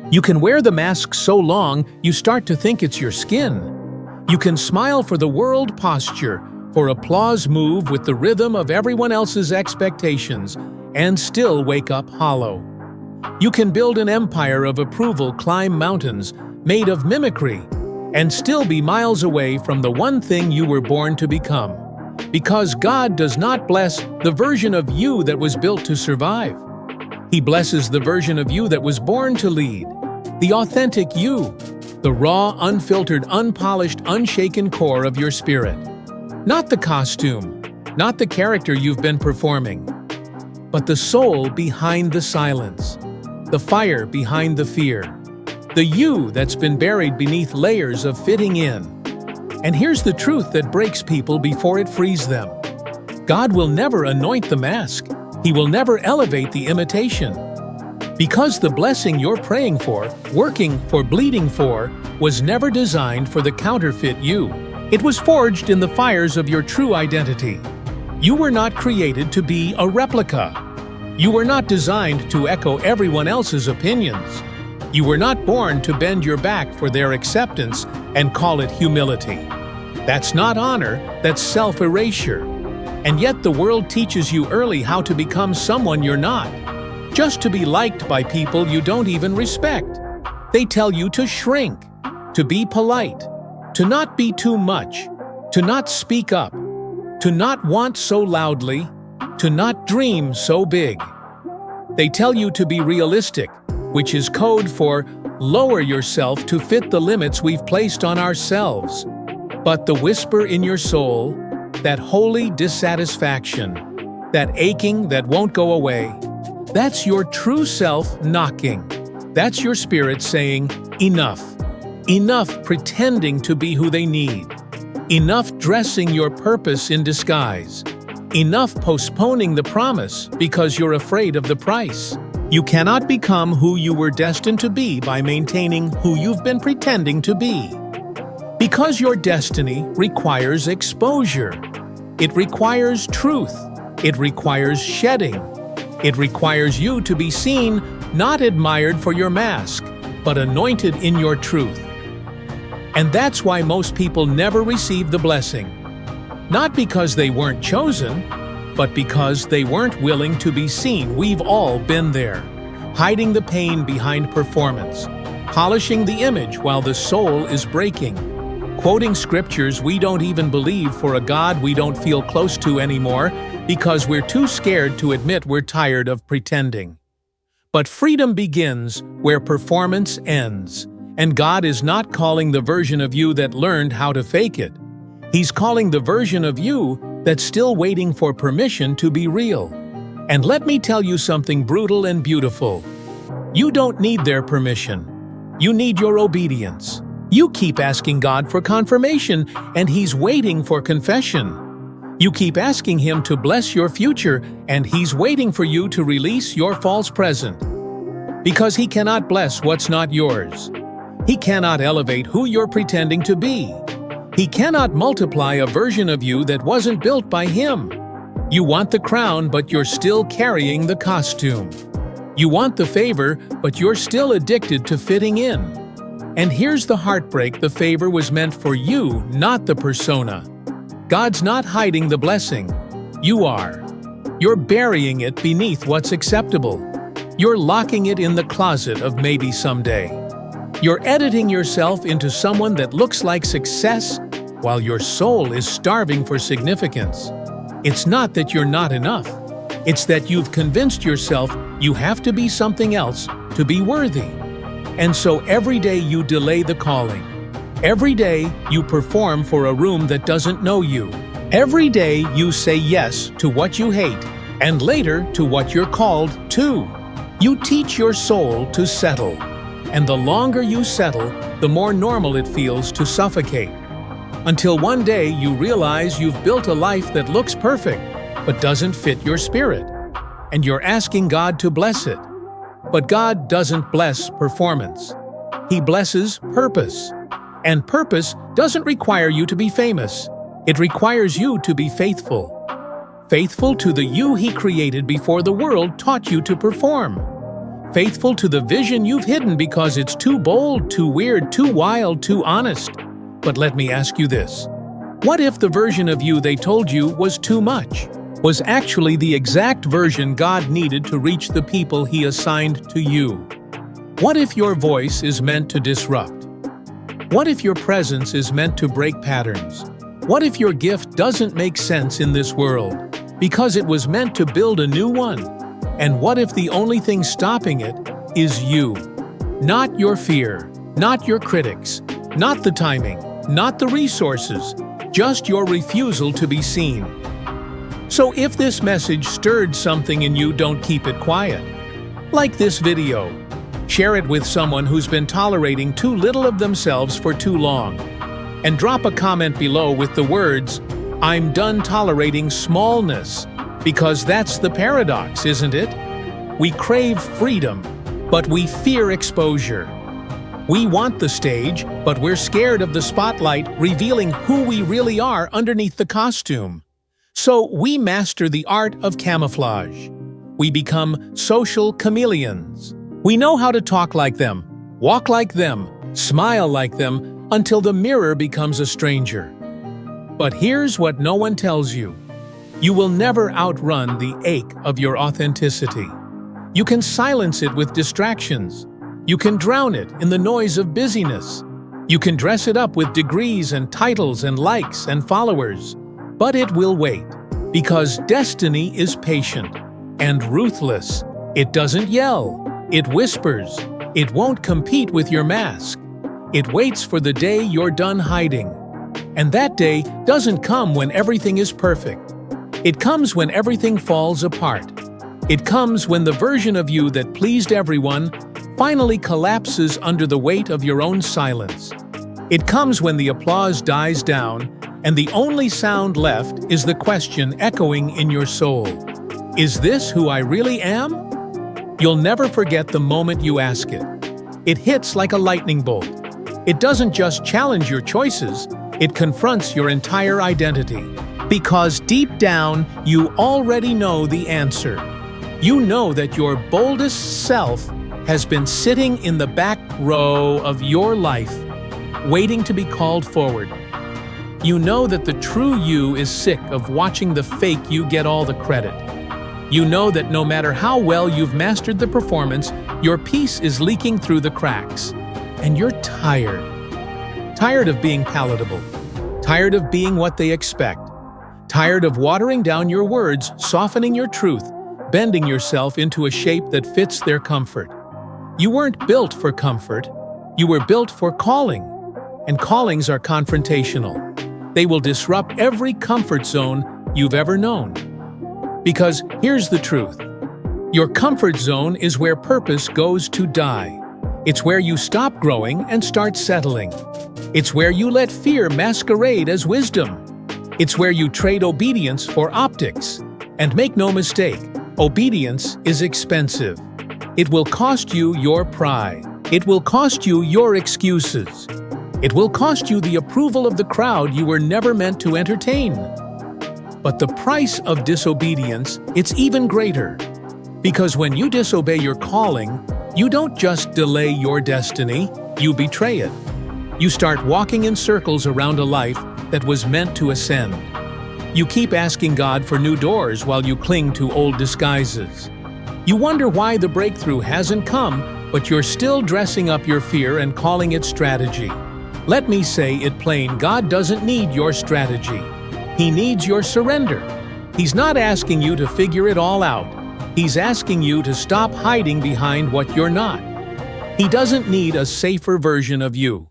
You can wear the mask so long you start to think it's your skin. You can smile for the world posture, for applause move with the rhythm of everyone else's expectations, and still wake up hollow. You can build an empire of approval, climb mountains made of mimicry, and still be miles away from the one thing you were born to become. Because God does not bless the version of you that was built to survive. He blesses the version of you that was born to lead. The authentic you, the raw, unfiltered, unpolished, unshaken core of your spirit. Not the costume, not the character you've been performing, but the soul behind the silence, the fire behind the fear, the you that's been buried beneath layers of fitting in. And here's the truth that breaks people before it frees them. God will never anoint the mask. He will never elevate the imitation. Because the blessing you're praying for, working for, bleeding for, was never designed for the counterfeit you. It was forged in the fires of your true identity. You were not created to be a replica. You were not designed to echo everyone else's opinions. You were not born to bend your back for their acceptance and call it humility. That's not honor, that's self-erasure. And yet the world teaches you early how to become someone you're not, just to be liked by people you don't even respect. They tell you to shrink, to be polite, to not be too much, to not speak up, to not want so loudly, to not dream so big. They tell you to be realistic, which is code for lower yourself to fit the limits we've placed on ourselves. But the whisper in your soul, that holy dissatisfaction, that aching that won't go away, that's your true self knocking. That's your spirit saying, enough. Enough pretending to be who they need. Enough dressing your purpose in disguise. Enough postponing the promise because you're afraid of the price. You cannot become who you were destined to be by maintaining who you've been pretending to be. Because your destiny requires exposure. It requires truth. It requires shedding. It requires you to be seen, not admired for your mask, but anointed in your truth. And that's why most people never receive the blessing. Not because they weren't chosen, but because they weren't willing to be seen. We've all been there, hiding the pain behind performance, polishing the image while the soul is breaking, quoting scriptures we don't even believe for a God we don't feel close to anymore because we're too scared to admit we're tired of pretending. But freedom begins where performance ends, and God is not calling the version of you that learned how to fake it. He's calling the version of you that's still waiting for permission to be real. And let me tell you something brutal and beautiful. You don't need their permission. You need your obedience. You keep asking God for confirmation, and He's waiting for confession. You keep asking Him to bless your future, and He's waiting for you to release your false present. Because He cannot bless what's not yours. He cannot elevate who you're pretending to be. He cannot multiply a version of you that wasn't built by Him. You want the crown, but you're still carrying the costume. You want the favor, but you're still addicted to fitting in. And here's the heartbreak: the favor was meant for you, not the persona. God's not hiding the blessing. You are. You're burying it beneath what's acceptable. You're locking it in the closet of maybe someday. You're editing yourself into someone that looks like success while your soul is starving for significance. It's not that you're not enough. It's that you've convinced yourself you have to be something else to be worthy. And so every day you delay the calling. Every day you perform for a room that doesn't know you. Every day you say yes to what you hate and later to what you're called to. You teach your soul to settle. And the longer you settle, the more normal it feels to suffocate. Until one day you realize you've built a life that looks perfect, but doesn't fit your spirit. And you're asking God to bless it. But God doesn't bless performance. He blesses purpose. And purpose doesn't require you to be famous. It requires you to be faithful. Faithful to the you He created before the world taught you to perform. Faithful to the vision you've hidden because it's too bold, too weird, too wild, too honest. But let me ask you this. What if the version of you they told you was too much? Was actually the exact version God needed to reach the people He assigned to you? What if your voice is meant to disrupt? What if your presence is meant to break patterns? What if your gift doesn't make sense in this world because it was meant to build a new one? And what if the only thing stopping it is you? Not your fear, not your critics, not the timing, not the resources, just your refusal to be seen. So if this message stirred something in you, don't keep it quiet. Like this video. Share it with someone who's been tolerating too little of themselves for too long. And drop a comment below with the words, "I'm done tolerating smallness," because that's the paradox, isn't it? We crave freedom, but we fear exposure. We want the stage, but we're scared of the spotlight revealing who we really are underneath the costume. So we master the art of camouflage. We become social chameleons. We know how to talk like them, walk like them, smile like them, until the mirror becomes a stranger. But here's what no one tells you. You will never outrun the ache of your authenticity. You can silence it with distractions. You can drown it in the noise of busyness. You can dress it up with degrees and titles and likes and followers. But it will wait, because destiny is patient and ruthless. It doesn't yell. It whispers. It won't compete with your mask. It waits for the day you're done hiding. And that day doesn't come when everything is perfect. It comes when everything falls apart. It comes when the version of you that pleased everyone finally collapses under the weight of your own silence. It comes when the applause dies down and the only sound left is the question echoing in your soul. Is this who I really am? You'll never forget the moment you ask it. It hits like a lightning bolt. It doesn't just challenge your choices, it confronts your entire identity. Because deep down, you already know the answer. You know that your boldest self has been sitting in the back row of your life, waiting to be called forward. You know that the true you is sick of watching the fake you get all the credit. You know that no matter how well you've mastered the performance, your piece is leaking through the cracks. And you're tired. Tired of being palatable. Tired of being what they expect. Tired of watering down your words, softening your truth, bending yourself into a shape that fits their comfort. You weren't built for comfort. You were built for calling. And callings are confrontational. They will disrupt every comfort zone you've ever known. Because here's the truth. Your comfort zone is where purpose goes to die. It's where you stop growing and start settling. It's where you let fear masquerade as wisdom. It's where you trade obedience for optics. And make no mistake, obedience is expensive. It will cost you your pride. It will cost you your excuses. It will cost you the approval of the crowd you were never meant to entertain. But the price of disobedience, it's even greater. Because when you disobey your calling, you don't just delay your destiny, you betray it. You start walking in circles around a life that was meant to ascend. You keep asking God for new doors while you cling to old disguises. You wonder why the breakthrough hasn't come, but you're still dressing up your fear and calling it strategy. Let me say it plain, God doesn't need your strategy. He needs your surrender. He's not asking you to figure it all out. He's asking you to stop hiding behind what you're not. He doesn't need a safer version of you.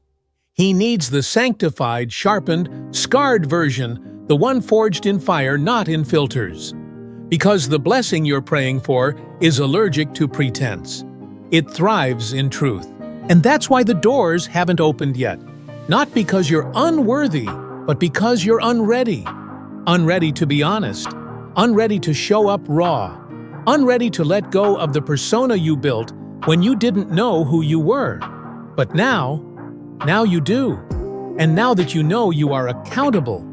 He needs the sanctified, sharpened, scarred version, the one forged in fire, not in filters. Because the blessing you're praying for is allergic to pretense. It thrives in truth. And that's why the doors haven't opened yet. Not because you're unworthy, but because you're unready. Unready to be honest. Unready to show up raw. Unready to let go of the persona you built when you didn't know who you were. But now you do. And now that you know you are accountable,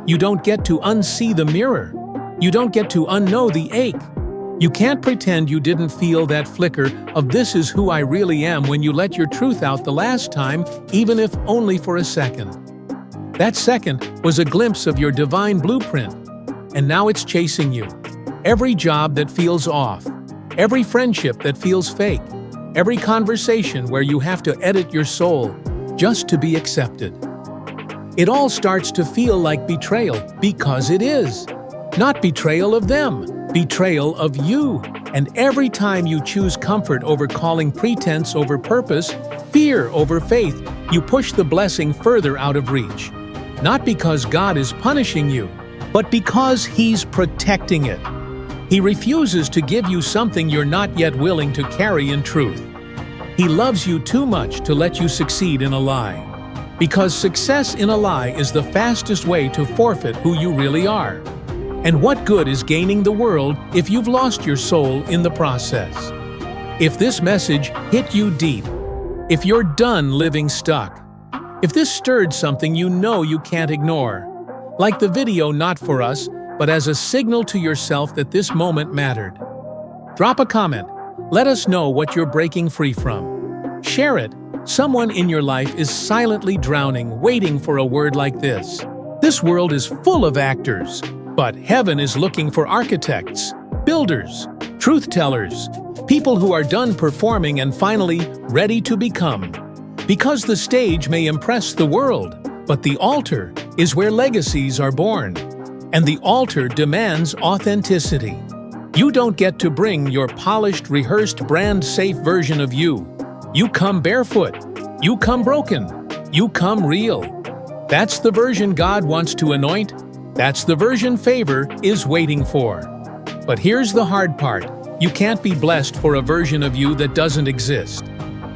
you don't get to unsee the mirror. You don't get to unknow the ache. You can't pretend you didn't feel that flicker of "this is who I really am" when you let your truth out the last time, even if only for a second. That second was a glimpse of your divine blueprint, and now it's chasing you. Every job that feels off, every friendship that feels fake, every conversation where you have to edit your soul just to be accepted. It all starts to feel like betrayal because it is. Not betrayal of them, betrayal of you. And every time you choose comfort over calling, pretense over purpose, fear over faith, you push the blessing further out of reach. Not because God is punishing you, but because He's protecting it. He refuses to give you something you're not yet willing to carry in truth. He loves you too much to let you succeed in a lie. Because success in a lie is the fastest way to forfeit who you really are. And what good is gaining the world if you've lost your soul in the process? If this message hit you deep, if you're done living stuck, if this stirred something you know you can't ignore, like the video not for us, but as a signal to yourself that this moment mattered, drop a comment. Let us know what you're breaking free from. Share it. Someone in your life is silently drowning, waiting for a word like this. This world is full of actors, but heaven is looking for architects, builders, truth-tellers, people who are done performing and finally ready to become. Because the stage may impress the world, but the altar is where legacies are born. And the altar demands authenticity. You don't get to bring your polished, rehearsed, brand-safe version of you. You come barefoot. You come broken. You come real. That's the version God wants to anoint. That's the version favor is waiting for. But here's the hard part. You can't be blessed for a version of you that doesn't exist.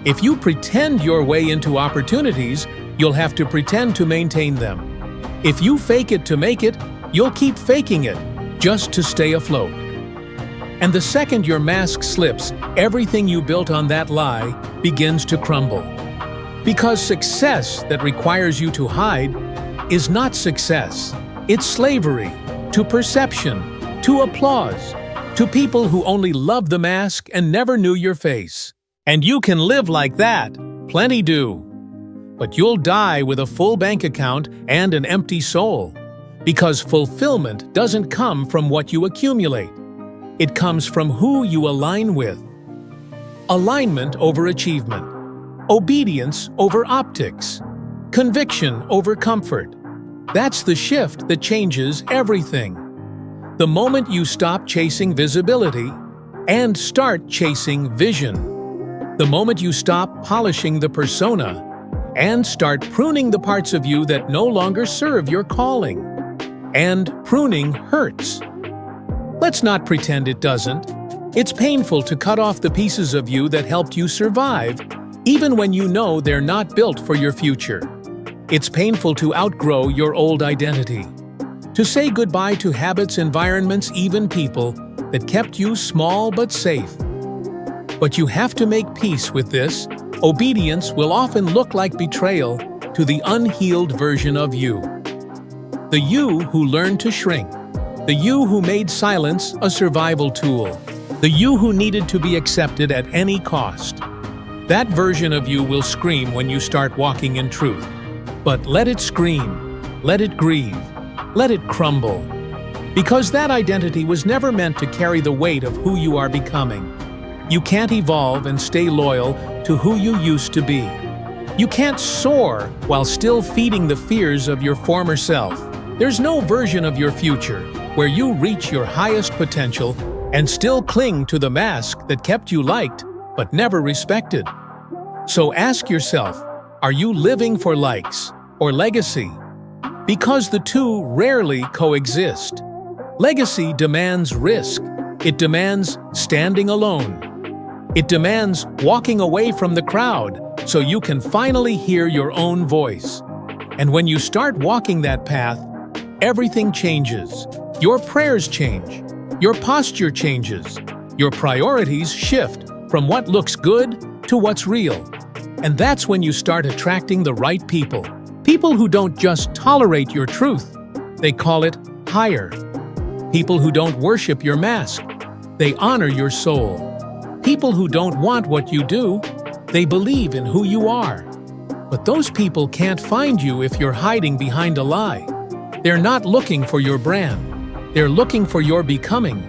If you pretend your way into opportunities, you'll have to pretend to maintain them. If you fake it to make it, you'll keep faking it just to stay afloat. And the second your mask slips, everything you built on that lie begins to crumble. Because success that requires you to hide is not success. It's slavery to perception, to applause, to people who only love the mask and never knew your face. And you can live like that. Plenty do. But you'll die with a full bank account and an empty soul. Because fulfillment doesn't come from what you accumulate. It comes from who you align with. Alignment over achievement. Obedience over optics. Conviction over comfort. That's the shift that changes everything. The moment you stop chasing visibility and start chasing vision. The moment you stop polishing the persona and start pruning the parts of you that no longer serve your calling. And pruning hurts. Let's not pretend it doesn't. It's painful to cut off the pieces of you that helped you survive, even when you know they're not built for your future. It's painful to outgrow your old identity. To say goodbye to habits, environments, even people that kept you small but safe. But you have to make peace with this. Obedience will often look like betrayal to the unhealed version of you. The you who learned to shrink. The you who made silence a survival tool. The you who needed to be accepted at any cost. That version of you will scream when you start walking in truth. But let it scream. Let it grieve. Let it crumble. Because that identity was never meant to carry the weight of who you are becoming. You can't evolve and stay loyal to who you used to be. You can't soar while still feeding the fears of your former self. There's no version of your future where you reach your highest potential and still cling to the mask that kept you liked but never respected. So ask yourself, are you living for likes or legacy? Because the two rarely coexist. Legacy demands risk. It demands standing alone. It demands walking away from the crowd so you can finally hear your own voice. And when you start walking that path, everything changes. Your prayers change. Your posture changes. Your priorities shift from what looks good to what's real. And that's when you start attracting the right people. People who don't just tolerate your truth, they call it higher. People who don't worship your mask, They honor your soul. People who don't want what you do, they believe in who you are. But those people can't find you if you're hiding behind a lie. They're not looking for your brand. They're looking for your becoming.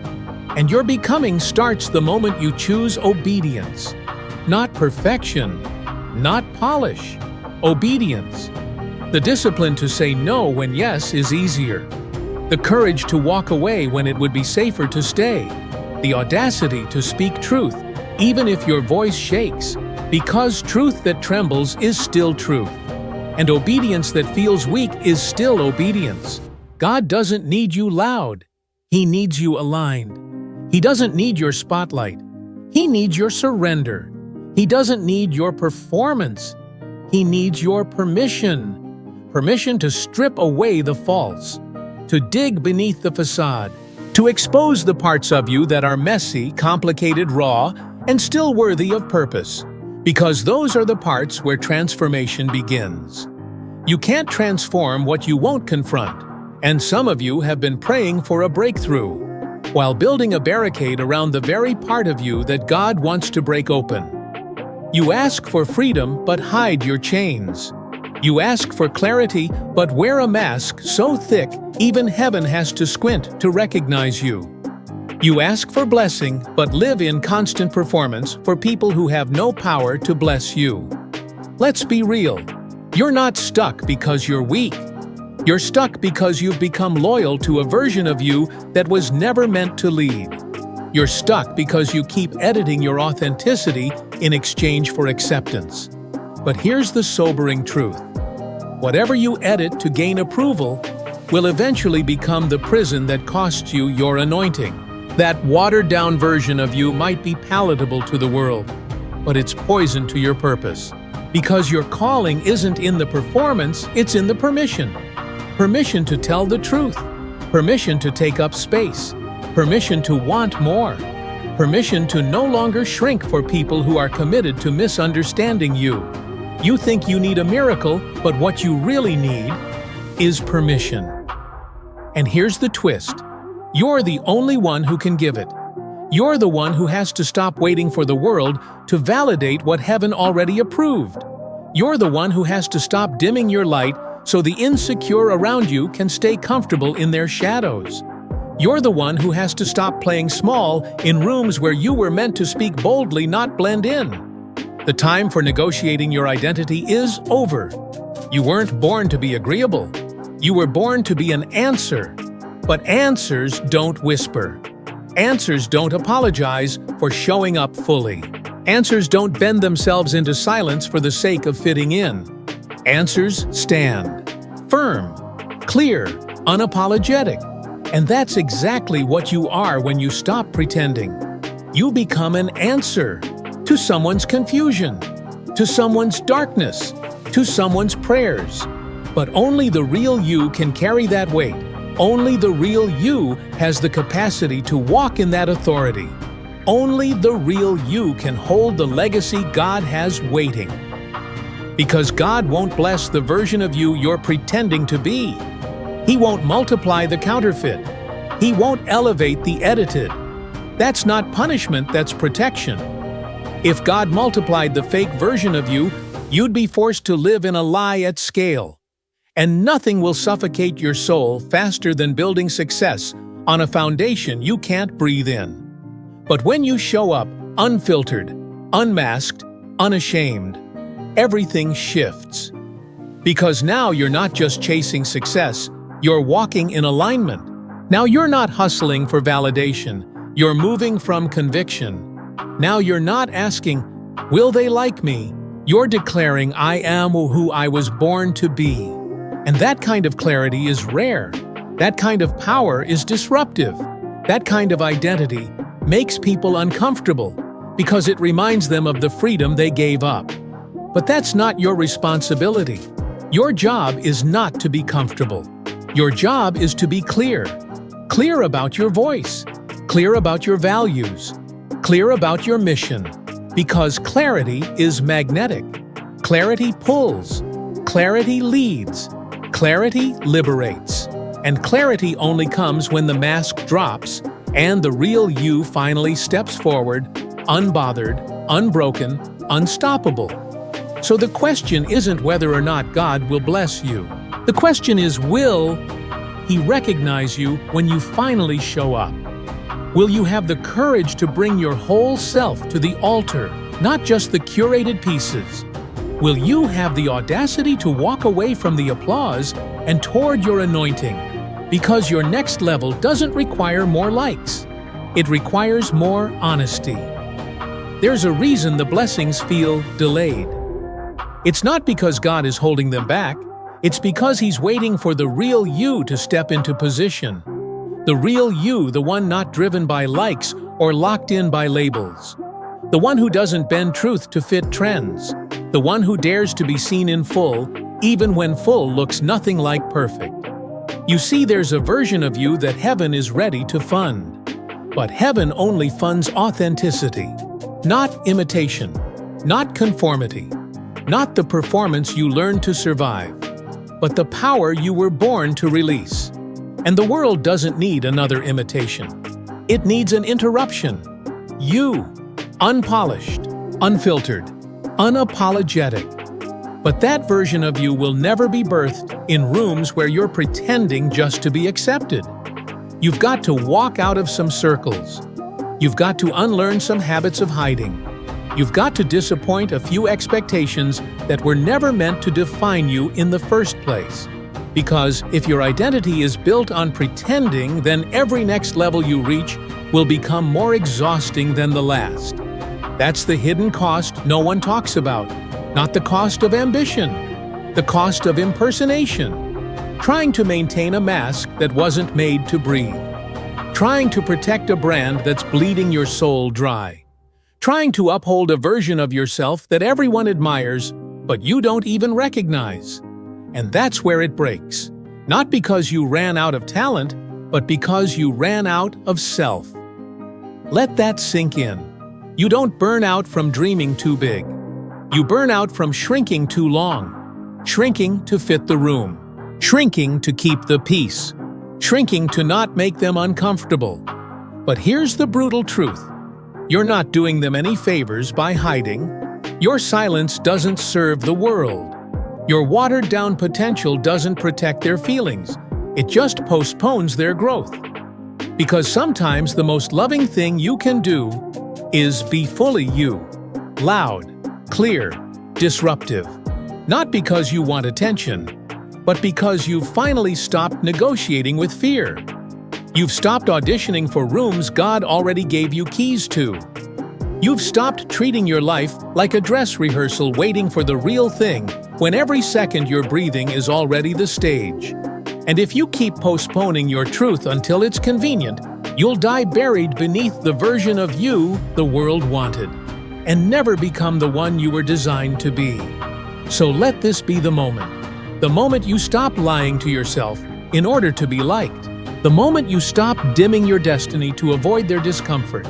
And your becoming starts the moment you choose obedience. Not perfection, not polish. Obedience. The discipline to say no when yes is easier. The courage to walk away when it would be safer to stay. The audacity to speak truth, even if your voice shakes, because truth that trembles is still truth. And obedience that feels weak is still obedience. God doesn't need you loud. He needs you aligned. He doesn't need your spotlight. He needs your surrender. He doesn't need your performance. He needs your permission. Permission to strip away the false, to dig beneath the facade, to expose the parts of you that are messy, complicated, raw, and still worthy of purpose. Because those are the parts where transformation begins. You can't transform what you won't confront, and some of you have been praying for a breakthrough, while building a barricade around the very part of you that God wants to break open. You ask for freedom but hide your chains. You ask for clarity but wear a mask so thick even heaven has to squint to recognize you. You ask for blessing but live in constant performance for people who have no power to bless you. Let's be real. You're not stuck because you're weak. You're stuck because you've become loyal to a version of you that was never meant to lead. You're stuck because you keep editing your authenticity in exchange for acceptance. But here's the sobering truth. Whatever you edit to gain approval will eventually become the prison that costs you your anointing. That watered-down version of you might be palatable to the world, but it's poison to your purpose. Because your calling isn't in the performance, it's in the permission. Permission to tell the truth. Permission to take up space. Permission to want more. Permission to no longer shrink for people who are committed to misunderstanding you. You think you need a miracle, but what you really need is permission. And here's the twist. You're the only one who can give it. You're the one who has to stop waiting for the world to validate what heaven already approved. You're the one who has to stop dimming your light so the insecure around you can stay comfortable in their shadows. You're the one who has to stop playing small in rooms where you were meant to speak boldly, not blend in. The time for negotiating your identity is over. You weren't born to be agreeable. You were born to be an answer. But answers don't whisper. Answers don't apologize for showing up fully. Answers don't bend themselves into silence for the sake of fitting in. Answers stand. Firm, clear, unapologetic. And that's exactly what you are when you stop pretending. You become an answer to someone's confusion, to someone's darkness, to someone's prayers. But only the real you can carry that weight. Only the real you has the capacity to walk in that authority. Only the real you can hold the legacy God has waiting. Because God won't bless the version of you you're pretending to be. He won't multiply the counterfeit. He won't elevate the edited. That's not punishment, that's protection. If God multiplied the fake version of you, you'd be forced to live in a lie at scale. And nothing will suffocate your soul faster than building success on a foundation you can't breathe in. But when you show up unfiltered, unmasked, unashamed, everything shifts. Because now you're not just chasing success, you're walking in alignment. Now you're not hustling for validation, you're moving from conviction. Now you're not asking, will they like me? You're declaring, I am who I was born to be. And that kind of clarity is rare. That kind of power is disruptive. That kind of identity makes people uncomfortable because it reminds them of the freedom they gave up. But that's not your responsibility. Your job is not to be comfortable. Your job is to be clear. Clear about your voice. Clear about your values. Clear about your mission. Because clarity is magnetic. Clarity pulls. Clarity leads. Clarity liberates. And clarity only comes when the mask drops And the real you finally steps forward, unbothered, unbroken, unstoppable. So the question isn't whether or not God will bless you. The question is, will He recognize you when you finally show up? Will you have the courage to bring your whole self to the altar, not just the curated pieces? Will you have the audacity to walk away from the applause and toward your anointing? Because your next level doesn't require more likes. It requires more honesty. There's a reason the blessings feel delayed. It's not because God is holding them back. It's because He's waiting for the real you to step into position. The real you, the one not driven by likes or locked in by labels. The one who doesn't bend truth to fit trends. The one who dares to be seen in full, even when full looks nothing like perfect. You see, there's a version of you that heaven is ready to fund. But heaven only funds authenticity, not imitation, not conformity, not the performance you learned to survive, but the power you were born to release. And the world doesn't need another imitation. It needs an interruption. You, unpolished, unfiltered, unapologetic. But that version of you will never be birthed in rooms where you're pretending just to be accepted. You've got to walk out of some circles. You've got to unlearn some habits of hiding. You've got to disappoint a few expectations that were never meant to define you in the first place. Because if your identity is built on pretending, then every next level you reach will become more exhausting than the last. That's the hidden cost no one talks about. Not the cost of ambition, the cost of impersonation. Trying to maintain a mask that wasn't made to breathe. Trying to protect a brand that's bleeding your soul dry. Trying to uphold a version of yourself that everyone admires, but you don't even recognize. And that's where it breaks. Not because you ran out of talent, but because you ran out of self. Let that sink in. You don't burn out from dreaming too big. You burn out from shrinking too long, shrinking to fit the room, shrinking to keep the peace, shrinking to not make them uncomfortable. But here's the brutal truth. You're not doing them any favors by hiding. Your silence doesn't serve the world. Your watered-down potential doesn't protect their feelings. It just postpones their growth. Because sometimes the most loving thing you can do is be fully you, loud, clear, disruptive. Not because you want attention, but because you've finally stopped negotiating with fear. You've stopped auditioning for rooms God already gave you keys to. You've stopped treating your life like a dress rehearsal waiting for the real thing when every second you're breathing is already the stage. And if you keep postponing your truth until it's convenient, you'll die buried beneath the version of you the world wanted, and never become the one you were designed to be. So let this be the moment you stop lying to yourself in order to be liked, the moment you stop dimming your destiny to avoid their discomfort,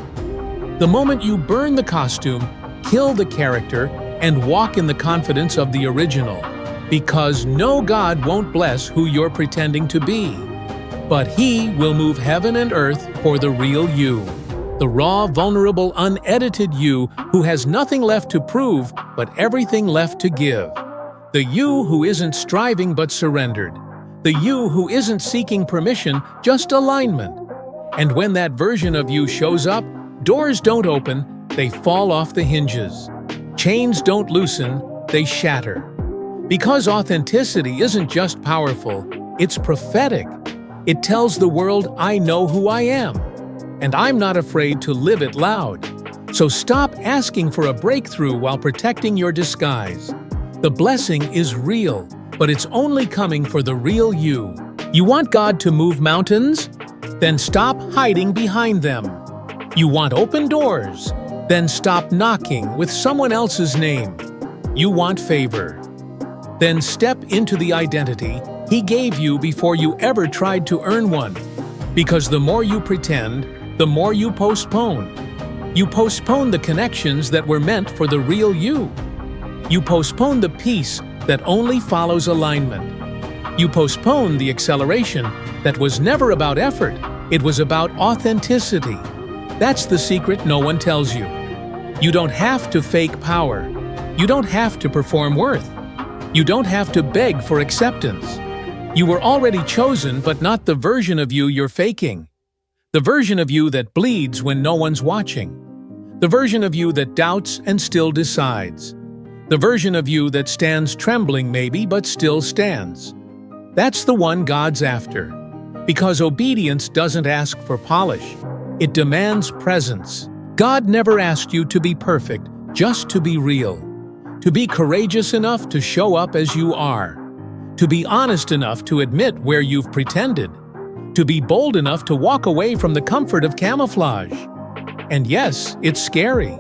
the moment you burn the costume, kill the character, and walk in the confidence of the original. Because no God won't bless who you're pretending to be, but He will move heaven and earth for the real you. The raw, vulnerable, unedited you who has nothing left to prove but everything left to give. The you who isn't striving but surrendered. The you who isn't seeking permission, just alignment. And when that version of you shows up, doors don't open, they fall off the hinges. Chains don't loosen, they shatter. Because authenticity isn't just powerful, it's prophetic. It tells the world, I know who I am. And I'm not afraid to live it loud. So stop asking for a breakthrough while protecting your disguise. The blessing is real, but it's only coming for the real you. You want God to move mountains? Then stop hiding behind them. You want open doors? Then stop knocking with someone else's name. You want favor? Then step into the identity He gave you before you ever tried to earn one. Because the more you pretend, the more you postpone. You postpone the connections that were meant for the real you. You postpone the peace that only follows alignment. You postpone the acceleration that was never about effort, It was about authenticity. That's the secret no one tells you. You don't have to fake power. You don't have to perform worth. You don't have to beg for acceptance. You were already chosen, but not the version of you you're faking. The version of you that bleeds when no one's watching. The version of you that doubts and still decides. The version of you that stands trembling maybe, but still stands. That's the one God's after. Because obedience doesn't ask for polish. It demands presence. God never asked you to be perfect, just to be real. To be courageous enough to show up as you are. To be honest enough to admit where you've pretended. To be bold enough to walk away from the comfort of camouflage. And yes, it's scary.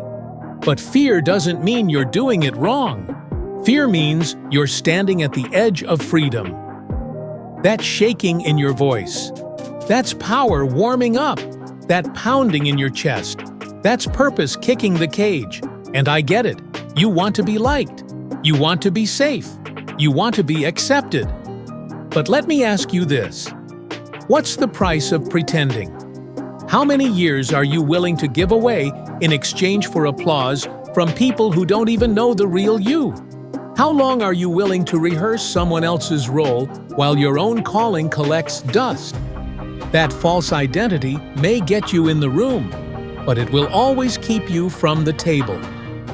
But fear doesn't mean you're doing it wrong. Fear means you're standing at the edge of freedom. That shaking in your voice. That's power warming up. That pounding in your chest. That's purpose kicking the cage. And I get it. You want to be liked. You want to be safe. You want to be accepted. But let me ask you this. What's the price of pretending? How many years are you willing to give away in exchange for applause from people who don't even know the real you? How long are you willing to rehearse someone else's role while your own calling collects dust? That false identity may get you in the room, but it will always keep you from the table.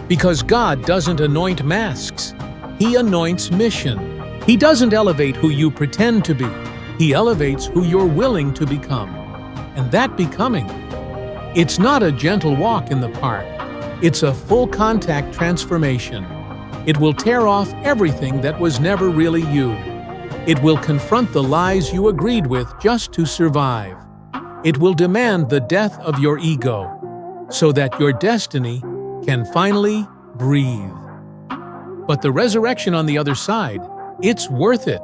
Because God doesn't anoint masks. He anoints mission. He doesn't elevate who you pretend to be. He elevates who you're willing to become. And that becoming, it's not a gentle walk in the park. It's a full-contact transformation. It will tear off everything that was never really you. It will confront the lies you agreed with just to survive. It will demand the death of your ego, so that your destiny can finally breathe. But the resurrection on the other side, it's worth it.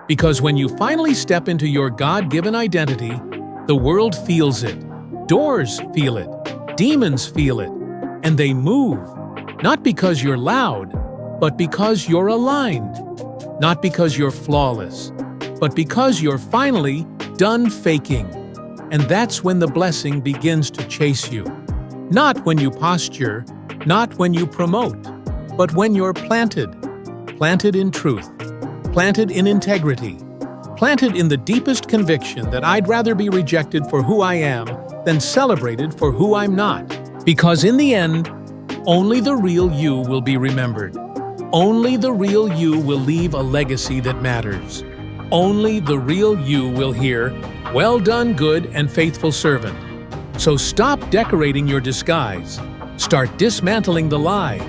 Because when you finally step into your God-given identity, the world feels it. Doors feel it. Demons feel it. And they move. Not because you're loud, but because you're aligned. Not because you're flawless, but because you're finally done faking. And that's when the blessing begins to chase you. Not when you posture, not when you promote, but when you're planted. Planted in truth, planted in integrity, planted in the deepest conviction that I'd rather be rejected for who I am than celebrated for who I'm not. Because in the end, only the real you will be remembered. Only the real you will leave a legacy that matters. Only the real you will hear, "Well done, good and faithful servant." So stop decorating your disguise. Start dismantling the lie.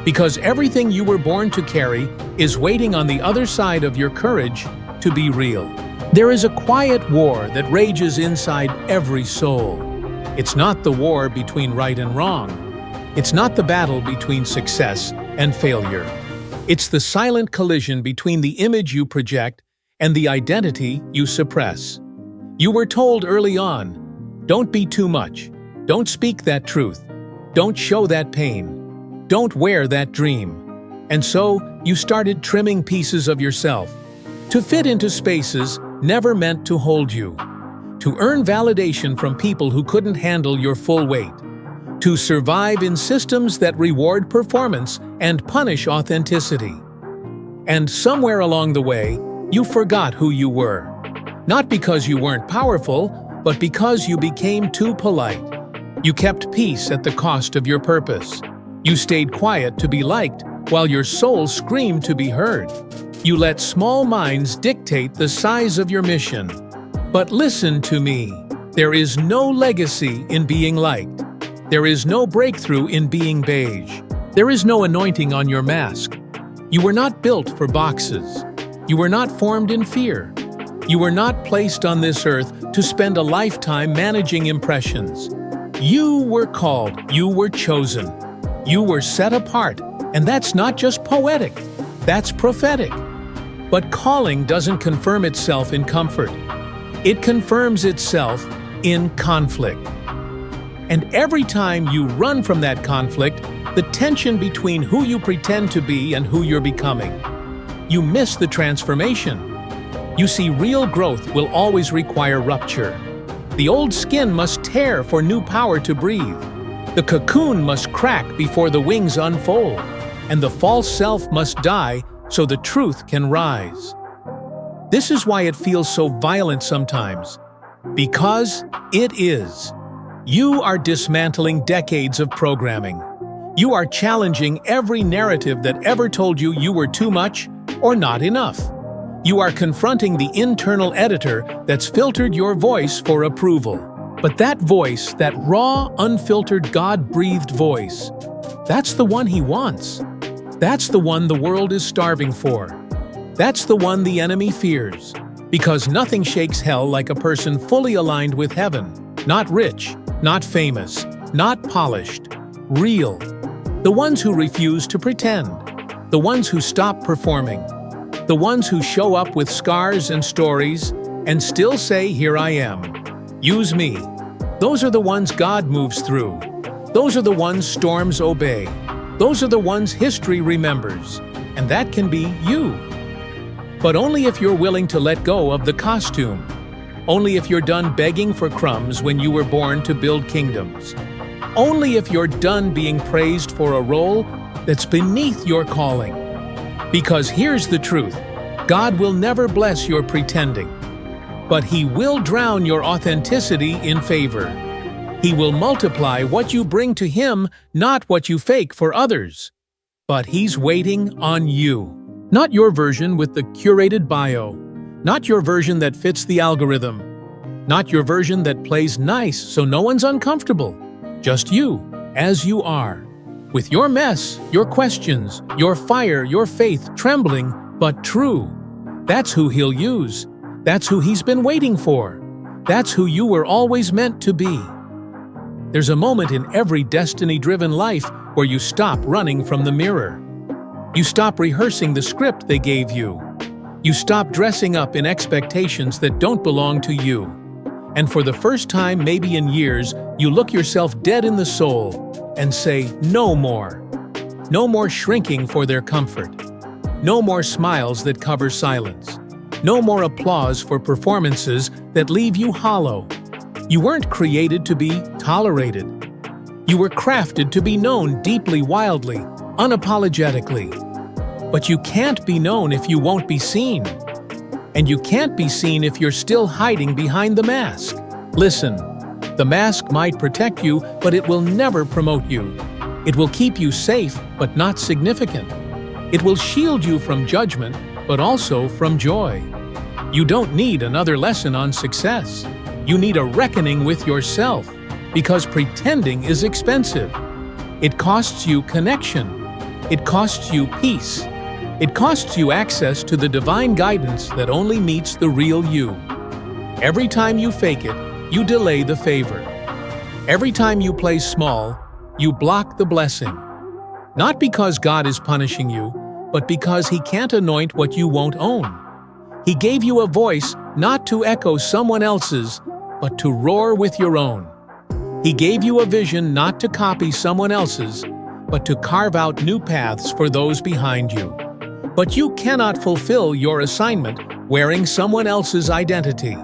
Because everything you were born to carry is waiting on the other side of your courage to be real. There is a quiet war that rages inside every soul. It's not the war between right and wrong. It's not the battle between success and failure. It's the silent collision between the image you project and the identity you suppress. You were told early on, don't be too much. Don't speak that truth. Don't show that pain. Don't wear that dream. And so, you started trimming pieces of yourself to fit into spaces never meant to hold you, to earn validation from people who couldn't handle your full weight, to survive in systems that reward performance and punish authenticity. And somewhere along the way, you forgot who you were. Not because you weren't powerful, but because you became too polite. You kept peace at the cost of your purpose. You stayed quiet to be liked, while your soul screamed to be heard. You let small minds dictate the size of your mission. But listen to me. There is no legacy in being liked. There is no breakthrough in being beige. There is no anointing on your mask. You were not built for boxes. You were not formed in fear. You were not placed on this earth to spend a lifetime managing impressions. You were called. You were chosen. You were set apart. And that's not just poetic. That's prophetic. But calling doesn't confirm itself in comfort. It confirms itself in conflict. And every time you run from that conflict, the tension between who you pretend to be and who you're becoming, you miss the transformation. You see, real growth will always require rupture. The old skin must tear for new power to breathe. The cocoon must crack before the wings unfold, and the false self must die so the truth can rise. This is why it feels so violent sometimes. Because it is. You are dismantling decades of programming. You are challenging every narrative that ever told you you were too much or not enough. You are confronting the internal editor that's filtered your voice for approval. But that voice, that raw, unfiltered, God-breathed voice, that's the one he wants. That's the one the world is starving for. That's the one the enemy fears. Because nothing shakes hell like a person fully aligned with heaven. Not rich, not famous, not polished. Real. The ones who refuse to pretend. The ones who stop performing. The ones who show up with scars and stories and still say, "Here I am. Use me." Those are the ones God moves through. Those are the ones storms obey. Those are the ones history remembers. And that can be you. But only if you're willing to let go of the costume. Only if you're done begging for crumbs when you were born to build kingdoms. Only if you're done being praised for a role that's beneath your calling. Because here's the truth, God will never bless your pretending. But He will drown your authenticity in favor. He will multiply what you bring to Him, not what you fake for others. But He's waiting on you. Not your version with the curated bio. Not your version that fits the algorithm. Not your version that plays nice so no one's uncomfortable. Just you, as you are. With your mess, your questions, your fire, your faith trembling, but true. That's who He'll use. That's who He's been waiting for. That's who you were always meant to be. There's a moment in every destiny-driven life where you stop running from the mirror. You stop rehearsing the script they gave you. You stop dressing up in expectations that don't belong to you. And for the first time, maybe in years, you look yourself dead in the soul and say, no more. No more shrinking for their comfort. No more smiles that cover silence. No more applause for performances that leave you hollow. You weren't created to be tolerated. You were crafted to be known deeply, wildly, unapologetically. But you can't be known if you won't be seen. And you can't be seen if you're still hiding behind the mask. Listen, the mask might protect you, but it will never promote you. It will keep you safe, but not significant. It will shield you from judgment, but also from joy. You don't need another lesson on success. You need a reckoning with yourself, because pretending is expensive. It costs you connection. It costs you peace. It costs you access to the divine guidance that only meets the real you. Every time you fake it, you delay the favor. Every time you play small, you block the blessing. Not because God is punishing you, but because He can't anoint what you won't own. He gave you a voice not to echo someone else's, but to roar with your own. He gave you a vision not to copy someone else's, but to carve out new paths for those behind you. But you cannot fulfill your assignment wearing someone else's identity.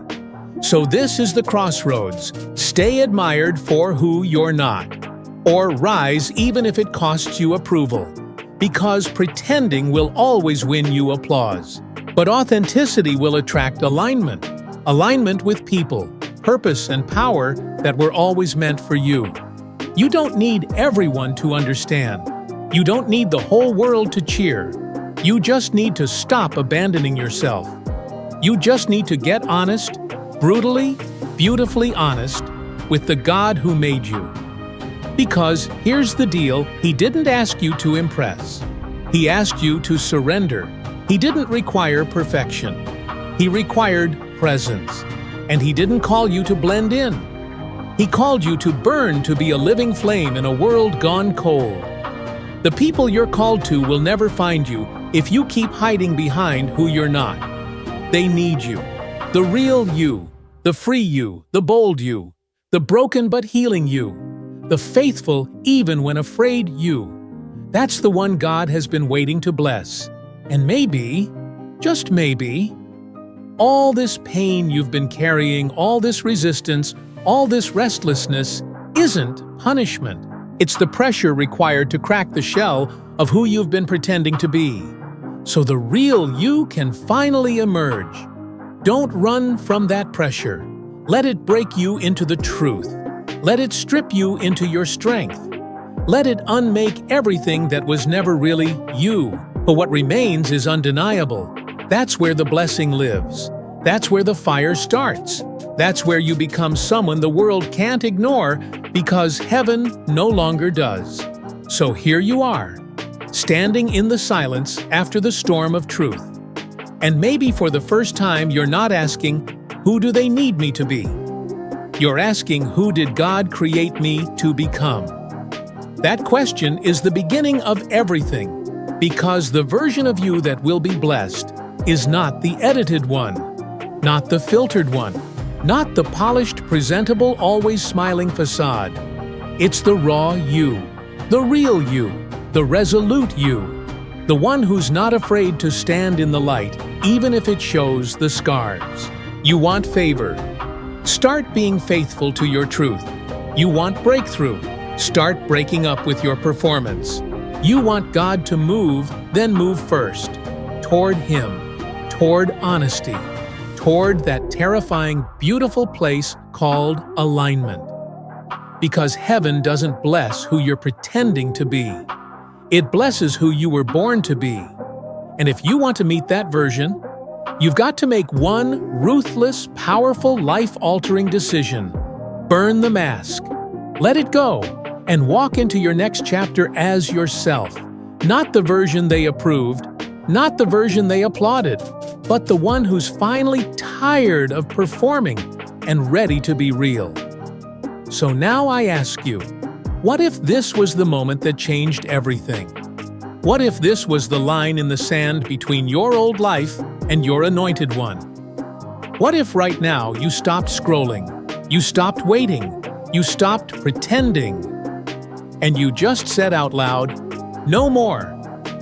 So this is the crossroads. Stay admired for who you're not. Or rise even if it costs you approval. Because pretending will always win you applause. But authenticity will attract alignment. Alignment with people, purpose, and power that were always meant for you. You don't need everyone to understand. You don't need the whole world to cheer. You just need to stop abandoning yourself. You just need to get honest, brutally, beautifully honest, with the God who made you. Because here's the deal, He didn't ask you to impress. He asked you to surrender. He didn't require perfection. He required presence. And He didn't call you to blend in. He called you to burn, to be a living flame in a world gone cold. The people you're called to will never find you if you keep hiding behind who you're not. They need you. The real you. The free you. The bold you. The broken but healing you. The faithful even when afraid you. That's the one God has been waiting to bless. And maybe, just maybe, all this pain you've been carrying, all this resistance, All this restlessness isn't punishment. It's the pressure required to crack the shell of who you've been pretending to be, so the real you can finally emerge. Don't run from that pressure. Let it break you into the truth. Let it strip you into your strength. Let it unmake everything that was never really you. But what remains is undeniable. That's where the blessing lives. That's where the fire starts. That's where you become someone the world can't ignore because heaven no longer does. So here you are, standing in the silence after the storm of truth. And maybe for the first time you're not asking, who do they need me to be? You're asking, who did God create me to become? That question is the beginning of everything, because the version of you that will be blessed is not the edited one, not the filtered one, not the polished, presentable, always smiling facade. It's the raw you, the real you, the resolute you, the one who's not afraid to stand in the light, even if it shows the scars. You want favor? Start being faithful to your truth. You want breakthrough? Start breaking up with your performance. You want God to move, then move first. Toward Him, toward honesty, toward that terrifying, beautiful place called alignment. Because heaven doesn't bless who you're pretending to be. It blesses who you were born to be. And if you want to meet that version, you've got to make one ruthless, powerful, life-altering decision. Burn the mask. Let it go. And walk into your next chapter as yourself. Not the version they approved, not the version they applauded, but the one who's finally tired of performing and ready to be real. So now I ask you, what if this was the moment that changed everything? What if this was the line in the sand between your old life and your anointed one? What if right now you stopped scrolling, you stopped waiting, you stopped pretending, and you just said out loud, no more.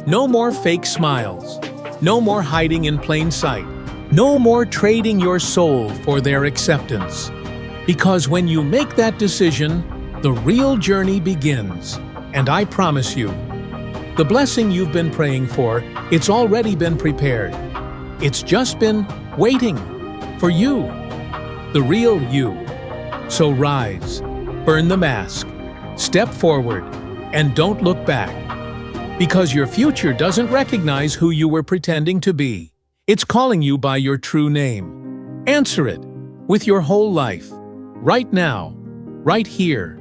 No more fake smiles. No more hiding in plain sight. No more trading your soul for their acceptance. Because when you make that decision, the real journey begins. And I promise you, the blessing you've been praying for, it's already been prepared. It's just been waiting for you, the real you. So rise, burn the mask, step forward, and don't look back. Because your future doesn't recognize who you were pretending to be. It's calling you by your true name. Answer it with your whole life, right now, right here.